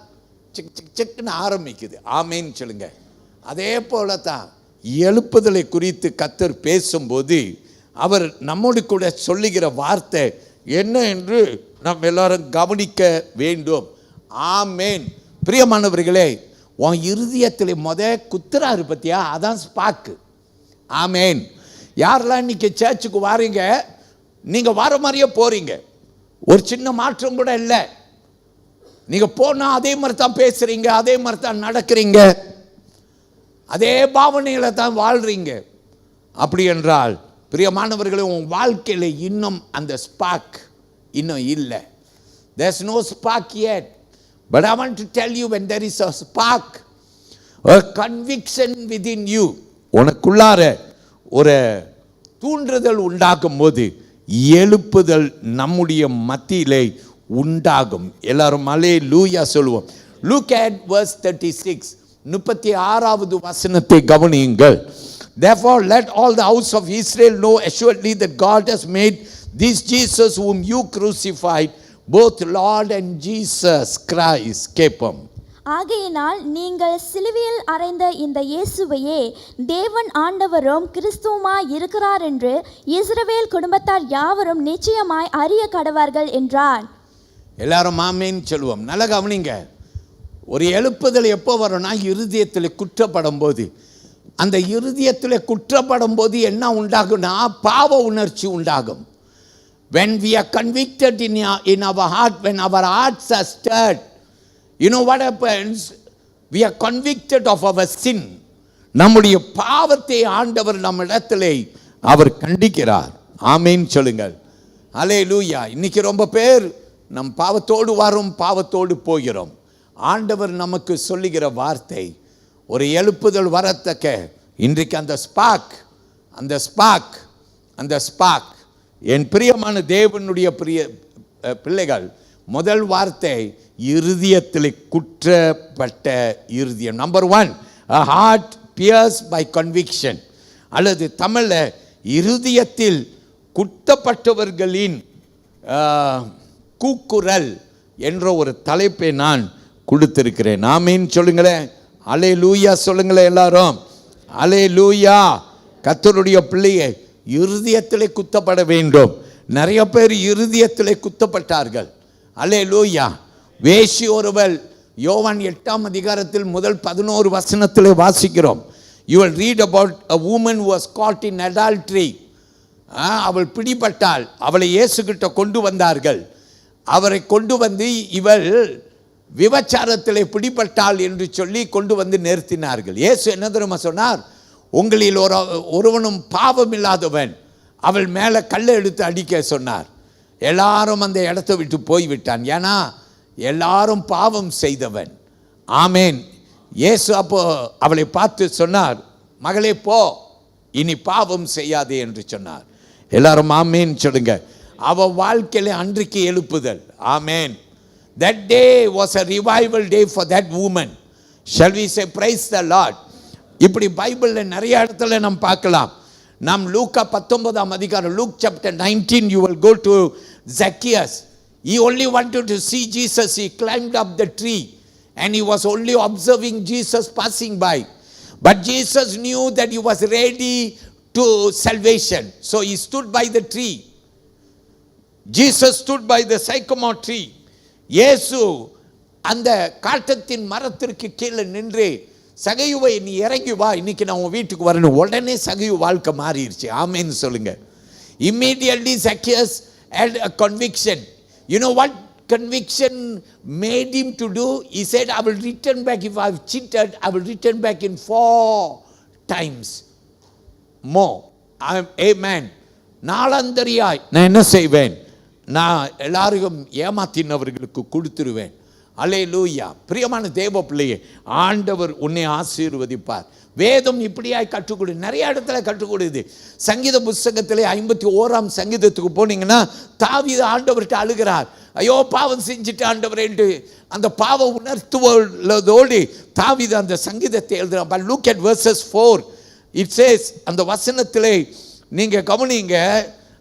A: சிக் சிக் சிக்குன்னு ஆரம்பிக்குது. ஆமேன்னு சொல்லுங்க. அதே போல தான் எழுப்புதலை குறித்து கர்த்தர் பேசும்போது அவர் நம்மோடு கூட சொல்லுகிற வார்த்தை என்ன என்று நாம் எல்லாரும் கவனிக்க வேண்டும். ஆமேன். பிரியமானவர்களே, உன் இருதயத்தில் குத்துறாரு பத்தியா, அதான் ஸ்பாக்கு. ஆமேன். யாரெல்லாம் இன்னைக்கு சர்ச்சுக்கு வாரீங்க, நீங்கள் வர மாதிரியே போறீங்க, ஒரு சின்ன மாற்றம் கூட இல்லை. நீங்கள் போனால் அதே மாதிரி தான் பேசுகிறீங்க, அதே மாதிரி தான் நடக்கிறீங்க, அதே பாவனையில் தான் வாழ்கிறீங்க. அப்படி என்றால் பிரியமானவர்களே, உன் வாழ்க்கையில் இன்னும் அந்த ஸ்பார்க் இன்னும் இல்லை. There's no spark yet. But I want to tell you, when there is a spark, a conviction within you, உனக்குள்ளார ஒரு தூண்டுதல் உண்டாகும் போது எழுப்புதல் நம்முடைய மத்தியிலே உண்டாகும். எல்லாரும் அல்லேலூயா சொல்லுவோம். Look at verse 36. 36வது வசனத்தை கவனியுங்கள். Therefore let all the house of Israel know assuredly that God has made this Jesus whom you crucified both Lord and Jesus Christ. கேப்போம்.
B: ஆகையினால் நீங்கள் சிலுவையில் அறைந்த இந்த இயேசுவையே தேவன் ஆண்டவரும் கிறிஸ்துவுமாய் இருக்கிறார் என்று இஸ்ரவேல் குடும்பத்தார் யாவரும் நிச்சயமாய் அறிய கடவார்கள் என்றார்.
A: எல்லாரும் ஆமென் சொல்லுவோம். நல்ல கவனிங்க. ஒரு எழுப்புதல் எப்போ வரும்னா, இருதயத்தில் குற்றப்படும் போது. அந்த இருதயத்தில் குற்றப்படும் போது என்ன உண்டாகும்னா, பாவ உணர்ச்சி உண்டாகும். When we are convicted in our heart, when our hearts are stirred, you know what happens? We are convicted of our sin. நம்முடைய பாவத்தை ஆண்டவர் நம்மிடத்திலே அவர் கண்டிக்கிறார். ஆமென் சொல்லுங்கள். அல்லேலூயா. இன்னைக்கு ரொம்ப பேர் நம் பாவத்தோடு வரும், பாவத்தோடு போகிறோம். ஆண்டவர் நமக்கு சொல்லுகிற வார்த்தை, ஒரு எழுப்புதல் வரத்தக்க இன்றைக்கு அந்த ஸ்பார்க் என் பிரியமான தேவனுடைய பிள்ளைகள், முதல் வார்த்தை இருதயத்தில் குற்றப்பட்ட இருதயம். Number 1, a heart pierced by conviction, அல்லது தமிழில் இருதயத்தில் குத்தப்பட்டவர்களின் கூக்குரல் என்ற ஒரு தலைப்பை நான் கொடுத்திருக்கிறேன். ஆமென் சொல்லுங்களேன். அல்லேலூயா சொல்லுங்களேன் எல்லாரும். அல்லேலூயா. கர்த்தருடைய பிள்ளையை இருதயத்திலே குத்தப்பட வேண்டும். நிறைய பேர் இருதயத்திலே குத்தப்பட்டார்கள். அல்லேலூயா. வேசி ஒருவள், யோவான் 8ஆம் அதிகாரத்தில் முதல் 11 வசனத்திலே வாசிக்கிறோம். You will read about a woman who was caught in adultery. அவள் பிடிபட்டாள். அவளை இயேசுகிட்ட கொண்டு வந்தார்கள். அவரை கொண்டு வந்து இவள் விபச்சாரத்திலே பிடிபட்டாள் என்று சொல்லி கொண்டு வந்து நிறுத்தினார்கள். இயேசு என்ன தெரியுமா சொன்னார்? உங்களில் ஒருவனும் பாவம் இல்லாதவன் அவள் மேலே கல்லை எடுத்து அடிக்க சொன்னார். எல்லாரும் அந்த இடத்தை விட்டு போய்விட்டான். ஏன்னா எல்லாரும் பாவம் செய்தவன். ஆமேன். இயேசு அப்போ அவளை பார்த்து சொன்னார், மகளே போ, இனி பாவம் செய்யாதே என்று சொன்னார். எல்லாரும் ஆமேன் சொல்லுங்க. அவ வாழ்க்கையில அன்றைக்கு எழுப்புதல். ஆமேன். That day was a revival day for that woman. Shall we say praise the Lord? இப்படி பைபிளில் நிறைய இடத்துல நாம் பார்க்கலாம். நாம் லூக்கா 19ஆம் அதிகாரம், Luke chapter 19, you will go to Zacchaeus. He only wanted to see Jesus. He climbed up the tree and he was only observing Jesus passing by. But Jesus knew that he was ready to salvation. So he stood by the tree. Jesus stood by the sycamore tree. இயேசு அந்த காட்டத்தின் மரத்திற்கு கீழே நின்று, சகையுவை நீ இறங்கி வா, இன்னைக்கு நான் உன் வீட்டுக்கு வரணும். உடனே சகையு வாழ்க்கை மாறிடுச்சு. ஆமேன்னு சொல்லுங்க. Immediately Zacchaeus had a conviction. You know what conviction made him to do? He said, I will return back. If I have cheated, I will return back in 4 times more. Amen. நாளந்தரியாய் நான் என்ன செய்வேன்? நான் எல்லாரையும் ஏமாத்தினவர்களுக்கு கொடுத்துருவேன். அல்லேலூயா. பிரியமான தேவ பிள்ளையே, ஆண்டவர் உன்னை ஆசீர்வதிப்பார். வேதம் இப்படியாய் கற்றுக்கொடு, நிறைய இடத்துல கற்றுக்கொடுது. சங்கீத புஸ்தகத்திலே 51ஆம் சங்கீதத்துக்கு போனீங்கன்னா, தாவீது ஆண்டவர்கிட்ட அழுகிறார். ஐயோ பாவம் செஞ்சுட்டு ஆண்டவரேன்ட்டு அந்த பாவம் உணர்த்துவதோடு தாவீது அந்த சங்கீதத்தை எழுதுறான். But look at verses 4. It says, அந்த வசனத்திலே நீங்க கவனிங்க,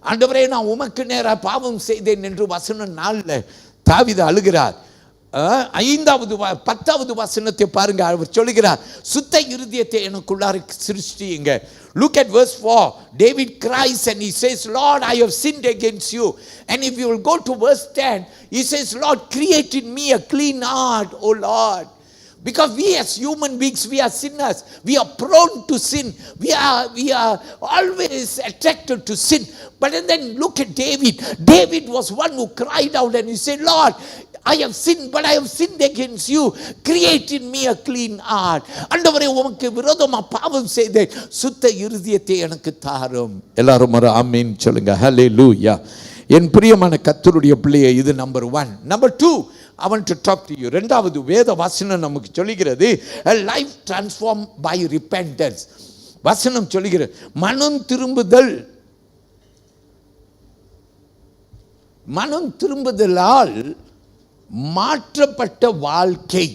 A: ஆண்டவரே நான் உமக்கு நேராக பாவம் செய்தேன் என்று வசனம் 4 தாவீது அழுகிறார். 10வது வசனத்தை பாருங்க. அவர் சொல்லுகிறார், சுத்த இருதயத்தை எனக்குள்ளார சிருஷ்டியுங்க. Look at verse 4. David cries and he says, Lord, I have sinned against you. And if you will go to verse 10, he says, Lord, create in me a clean heart, O Lord. Because we as human beings, we are sinners. We are prone to sin. We are always attracted to sin. But then look at David. David was one who cried out and he said, Lord, I have sinned, but I have sinned against you. Create in me a clean heart. ஆண்டவரே உமக்கு விரோதமா பாவம் செய்தேன், சுத்த இருதயத்தை எனக்கு தாரும். எல்லாரும் ஒரு ஆமென் சொல்லுங்க. ஹல்லேலூயா. என் பிரியமான கர்த்தருடைய பிள்ளையே, இது number 1. Number 2, I want to talk to you. இரண்டாவது வேத வசனம் நமக்கு சொல்லுகிறது, a life transformed by repentance. வசனம் சொல்லுகிறது, மனம் திரும்புதலால் மாற்றப்பட்ட வாழ்க்கை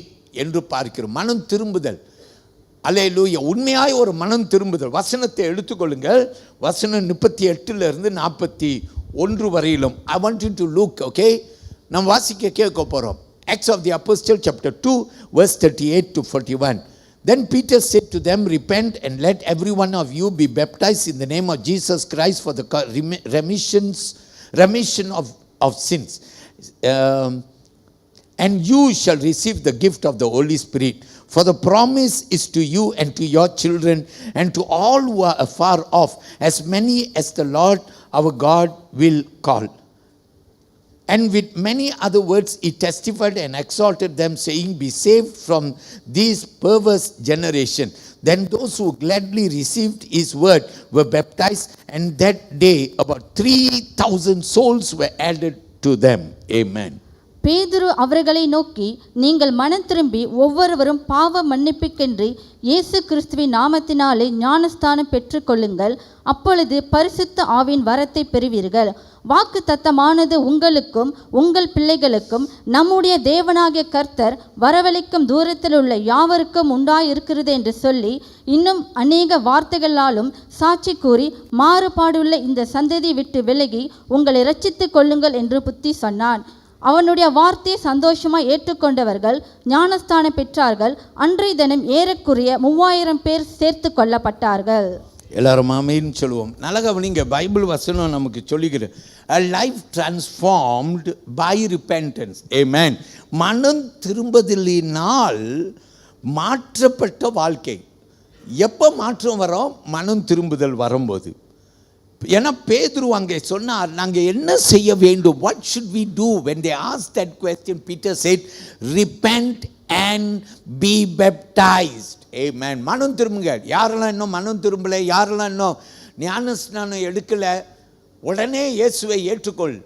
A: என்று பார்க்கிறோம். மனம் திரும்புதல். அல்லேலூயா. உண்மையாய் ஒரு மனம் திரும்புதல். வசனத்தை எடுத்துக்கொள்ளுங்கள். வசனம் 38 இருந்து 41 வரையிலும். I want you to look, okay? நாம் வாசிக்க கேட்க போகிறோம். Acts of the Apostle chapter 2 verse 38 to 41. Then Peter said to them, repent and let every one of you be baptized in the name of Jesus Christ for the remission of sins. And you shall receive the gift of the Holy Spirit. For the promise is to you and to your children and to all who are afar off, as many as the Lord our God will call. And with many other words he testified and exhorted them, saying, be saved from this perverse generation. Then those who gladly received his word were baptized, and that day about 3,000 souls were added to them. Amen.
C: பேதுரு அவர்களை நோக்கி, நீங்கள் மனம் திரும்பி ஒவ்வொருவரும் பாவ மன்னிப்புக்கென்று இயேசு கிறிஸ்துவின் நாமத்தினாலே ஞானஸ்தானம் பெற்றுக்கொள்ளுங்கள். அப்பொழுது பரிசுத்த ஆவியின் வரத்தை பெறுவீர்கள். வாக்கு தத்தமானது உங்களுக்கும் உங்கள் பிள்ளைகளுக்கும் நம்முடைய தேவனாகிய கர்த்தர் வரவழைக்கும் தூரத்தில் உள்ள யாவருக்கும் உண்டாயிருக்கிறது என்று சொல்லி, இன்னும் அநேக வார்த்தைகளாலும் சாட்சி கூறி, மாறுபாடுள்ள இந்த சந்ததியை விட்டு விலகி உங்களை இரட்சித்துக் கொள்ளுங்கள் என்று புத்தி சொன்னான். அவனுடைய வார்த்தையை சந்தோஷமாக ஏற்றுக்கொண்டவர்கள் ஞானஸ்தானம் பெற்றார்கள். அன்றைய தினம் ஏறக்குறைய 3000 பேர் சேர்த்து கொள்ளப்பட்டார்கள்.
A: எல்லாரும் ஆமென் சொல்லுவோம். நல்ல கவனிங்க, பைபிள் வசனம் நமக்கு சொல்லுகிறது, a life transformed by repentance. Amen. மனம் திரும்புதலினால் மாற்றப்பட்ட வாழ்க்கை. எப்போ மாற்றம் வரும்? மனம் திரும்புதல் வரும்போது. ஏன்னா பேதுரு அங்கே சொன்னார், நாங்கள் என்ன செய்ய வேண்டும்? What should we do? When they asked that question, Peter said, repent and be baptized. Amen. மனம் திரும்புங்க. யாரெல்லாம் இன்னும் மனம் திரும்பலை, யாரெல்லாம் இன்னும் ஞானஸ்நானம் எடுக்கலை, உடனே இயேசுவை ஏற்றுக்கொள்,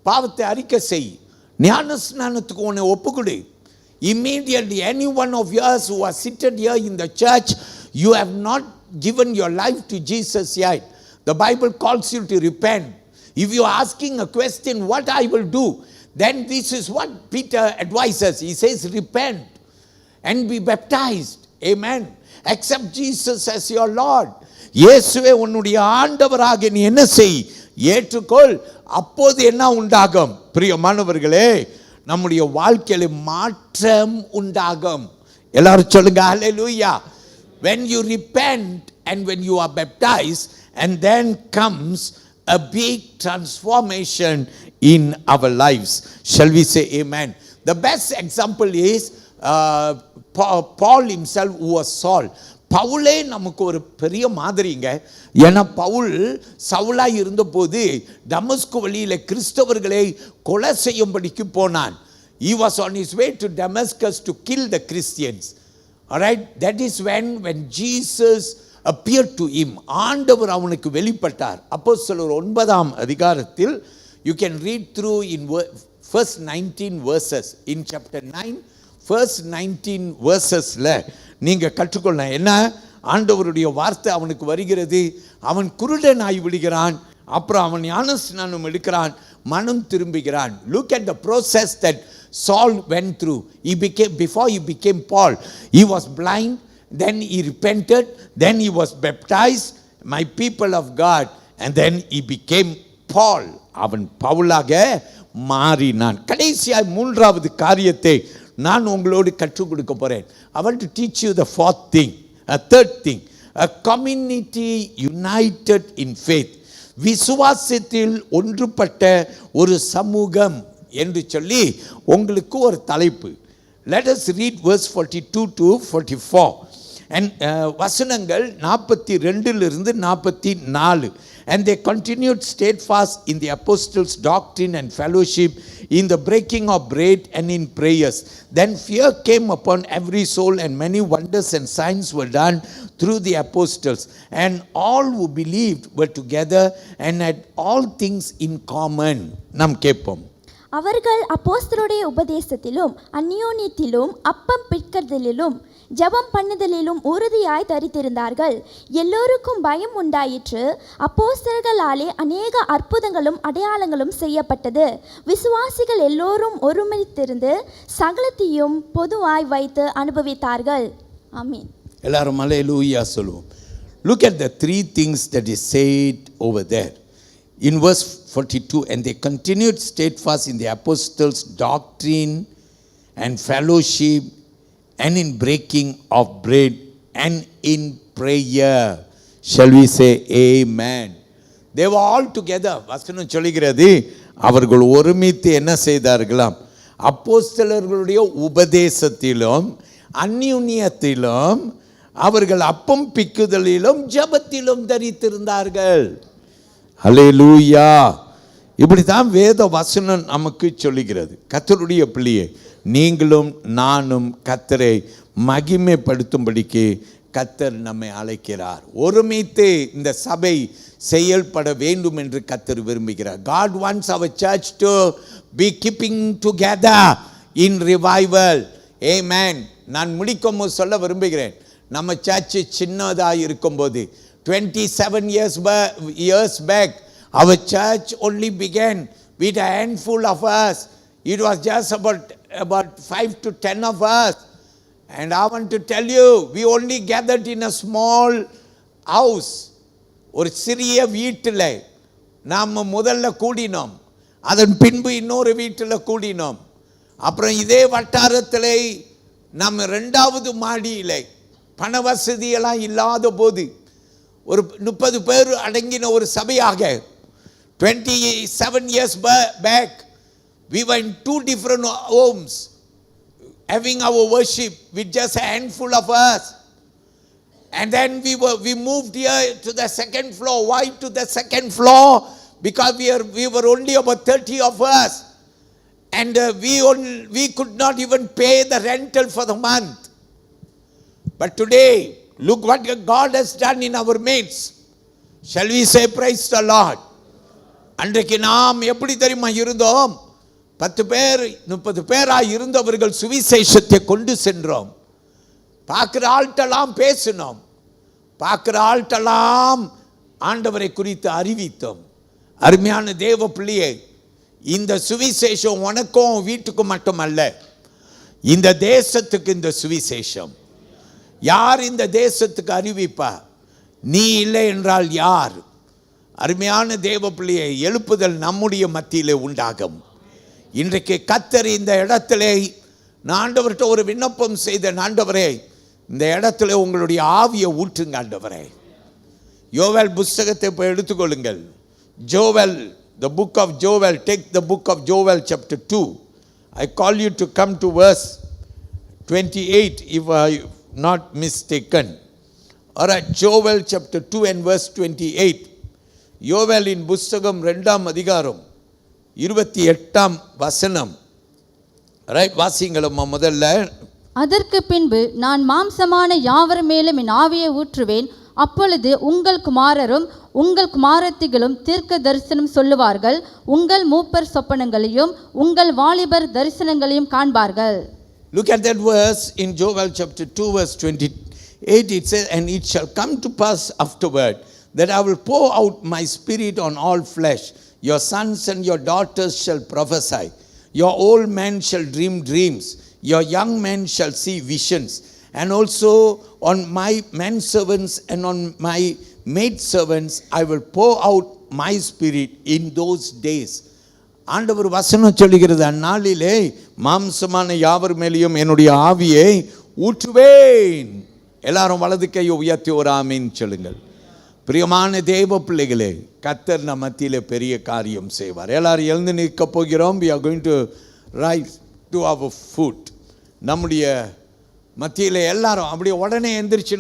A: பாவத்தை அறிக்கை செய், ஞானஸ்நானத்துக்கு உன்னை ஒப்புக்கொடு. Immediately, any one of yours who are seated here in the church, you have not given your life to Jesus yet. The Bible calls you to repent. If you are asking a question, what I will do, then this is what Peter advises. He says, repent and be baptized. Amen. Accept Jesus as your Lord. இயேசுவே உன்னுடைய ஆண்டவராக நீ என்ன செய்? ஏற்றுக்கொள். அப்போது என்ன உண்டாகும்? பிரியமானவர்களே, நம்முடைய வாழ்க்கையில மாற்றம் உண்டாகும். எல்லாரும் சொல்லுங்க ஹல்லேலூயா. When you repent and when you are baptized, and then comes a big transformation in our lives. Shall we say amen? The best example is Paul himself, who was Saul. பவுலே நமக்கு ஒரு பெரிய மாதிரிங்க. ஏன்னா பவுல் சவுலாய் இருந்தபோது டமஸ்கு வழியில கிறிஸ்தவர்களை கொலை செய்யும்படிக்கு போனான். He was on his way to Damascus to kill the Christians. All right, that is when Jesus appeared to him. ஆண்டவர் அவனுக்கு வெளிப்பட்டார். அப்போஸ்தலர் 9ஆம் அதிகாரத்தில் you can read through in first 19 verses in chapter 9 first 19 verses-ல நீங்க கற்றுக்கொள்ளலாம். என்ன ஆண்டவருடைய வார்த்தை அவனுக்கு வருகிறது. அவன் குருடனாய் விடுகிறான். அப்புறம் அவன் ஞானஸ்நானம் எடுக்கிறான், மனம் திரும்புகிறான். Look at the process that Saul went through. Before he became Paul, he was blind, then he repented, then he was baptized, my people of God, and then he became Paul. அவன் பவுலாக மாறினான். கடைசியாக மூன்றாவது காரியத்தை நான் உங்களோடு கற்றுக் கொடுக்க போறேன். I want to teach you the fourth thing, a third thing, a community united in faith. விசுவாசத்தில் ஒன்றுபட்ட ஒரு சமூகம் என்று சொல்லி உங்களுக்கு ஒரு தலைப்பு. Let us read verse 42 to 44 and வசனங்கள் 42 44. And they continued steadfast in the apostles' doctrine and fellowship, in the breaking of bread and in prayers. Then fear came upon every soul, and many wonders and signs were done through the apostles. And all who believed were together and had all things in common. நாம் கேட்போம்.
B: அவர்கள் அப்போஸ்தலருடைய உபதேசத்திலும் அந்யோன்யத்திலும் அப்பம் பிட்கிறதிலும் ஜெபம் பண்ணுதலிலும் உறுதியாய் தரித்திருந்தார்கள். எல்லோருக்கும் பயம் உண்டாயிற்று. அப்போஸ்தலர்களாலே அநேக அற்புதங்களும் அடையாளங்களும் செய்யப்பட்டது. விசுவாசிகள் எல்லோரும் ஒருமித்திருந்து சகலத்தையும் பொதுவாய் வைத்து அனுபவித்தார்கள். ஆமென்.
A: எல்லாரும் அல்லேலூயா சொல்லுவோம். Look at the three things that is said over there. In verse 42, and they continued steadfast in the apostles' doctrine and fellowship, and in breaking of bread, and in prayer. Shall we say amen? They were all together. வசனம் சொல்லுகிறது, அவர்கள் ஒருமித்து என்ன செய்தார்களாம்? அப்போஸ்தலர்களுடைய உபதேசத்திலும் அந்யோன்யத்திலும் அவர்கள் அப்பம் பிக்குதலிலும் ஜெபத்திலும் தரித்திருந்தார்கள். ஹல்லேலூயா. இப்படி தான் வேத வசனம் நமக்கு சொல்லுகிறது. கர்த்தருடைய பிள்ளையே, நீங்களும் நானும் கர்த்தரை மகிமைப்படுத்தும்படிக்கு கர்த்தர் நம்மை அழைக்கிறார். ஒருமித்து இந்த சபை செயல்பட வேண்டும் என்று கர்த்தர் விரும்புகிறார். God wants our church to be keeping together in revival. Amen. நான் முடிக்கும் சொல்ல விரும்புகிறேன், நம்ம சர்ச் சின்னதாக இருக்கும்போது 27 years back, our church only began with a handful of us. It was just about 5 to 10 of us. And I want to tell you, we only gathered in a small house. ஒரு சிறிய வீட்டில் நாம் முதல்ல கூடினோம். அதன் பின்பு இன்னொரு வீட்டில் கூடினோம். அப்புறம் இதே வட்டாரத்தில் நாம் 2வது மாடியில் பண வசதியெல்லாம் இல்லாத போது ஒரு 30 பேர் அடங்கின ஒரு சபையாக 27 years back, we were in 2 different homes having our worship with just a handful of us. And then we moved here to the second floor. Why to the second floor? Because we were only about 30 of us. And we could not even pay the rental for the month. But today, look what God has done in our midst. Shall we say praise the Lord? அன்றைக்கு நாம் எப்படி தெரியுமா இருந்தோம்? 10 பேர் 30 பேராக இருந்தவர்கள் சுவிசேஷத்தை கொண்டு சென்றோம். பார்க்குற ஆள்கிட்டலாம் பேசினோம். பார்க்குற ஆள்கிட்டலாம் ஆண்டவரை குறித்து அறிவித்தோம். அருமையான தேவ பிள்ளையே, இந்த சுவிசேஷம் உனக்கும் வீட்டுக்கும் மட்டுமல்ல, இந்த தேசத்துக்கு இந்த சுவிசேஷம். யார் இந்த தேசத்துக்கு அறிவிப்பா? நீ இல்லை என்றால் யார்? அருமையான தேவ பிள்ளையை, எழுப்புதல் நம்முடைய மத்தியிலே உண்டாகும். இன்றைக்கு கர்த்தர் இந்த இடத்திலே, நான் ஆண்டவர்கிட்ட ஒரு விண்ணப்பம் செய்த, ஆண்டவரே இந்த இடத்துல உங்களுடைய ஆவியை ஊற்றுங்க ஆண்டவரே. யோவேல் புஸ்தகத்தை இப்போ எடுத்துக்கொள்ளுங்கள். Joel, the book of Joel, take the book of Joel chapter 2. I call you to come to verse 28 if I not mistaken. Alright, Joel chapter 2 and verse 28. யோவேலின் புஸ்தகம் 2ஆம் அதிகாரம் 28ஆம் வசனம். ரைட், வாசிங்களம்மா முதல்ல.
C: அதற்கு பின்பு நான் மாம்சமான யாவர் மேலும் என் ஆவியை ஊற்றுவேன். அப்பொழுது உங்கள் குமாரரும் உங்கள் குமாரத்திகளும் தீர்க்க தரிசனம் சொல்லுவார்கள். உங்கள் மூப்பர் சொப்பனங்களையும் உங்கள் வாலிபர் தரிசனங்களையும் காண்பார்கள்.
A: Look at that verse in Joel chapter 2 verse 28. It says, and it shall come to pass afterward that I will pour out my spirit on all flesh. Your sons and your daughters shall prophesy. Your old men shall dream dreams. Your young men shall see visions. And also on my menservants and on my maidservants I will pour out my spirit in those days. ஆண்டவர் வசனம் சொல்லுகிறது, அந்நாளிலே மாம்சமான யாவர் மேலேயும் என்னுடைய ஆவியை ஊற்றுவேன். எல்லாரும் வலது கையை உயர்த்தி ஒரு ஆமீன் சொல்லுங்கள். பிரியமான தேவ பிள்ளைகளே, கர்த்தர் நம் மத்தியிலே பெரிய காரியம் செய்வார். எல்லாரும் எழுந்து நிற்க போகிறோம். we are going to rise to our foot. நம்முடைய மத்தியிலே எல்லாரும் அப்படியே உடனே எந்திரிச்சு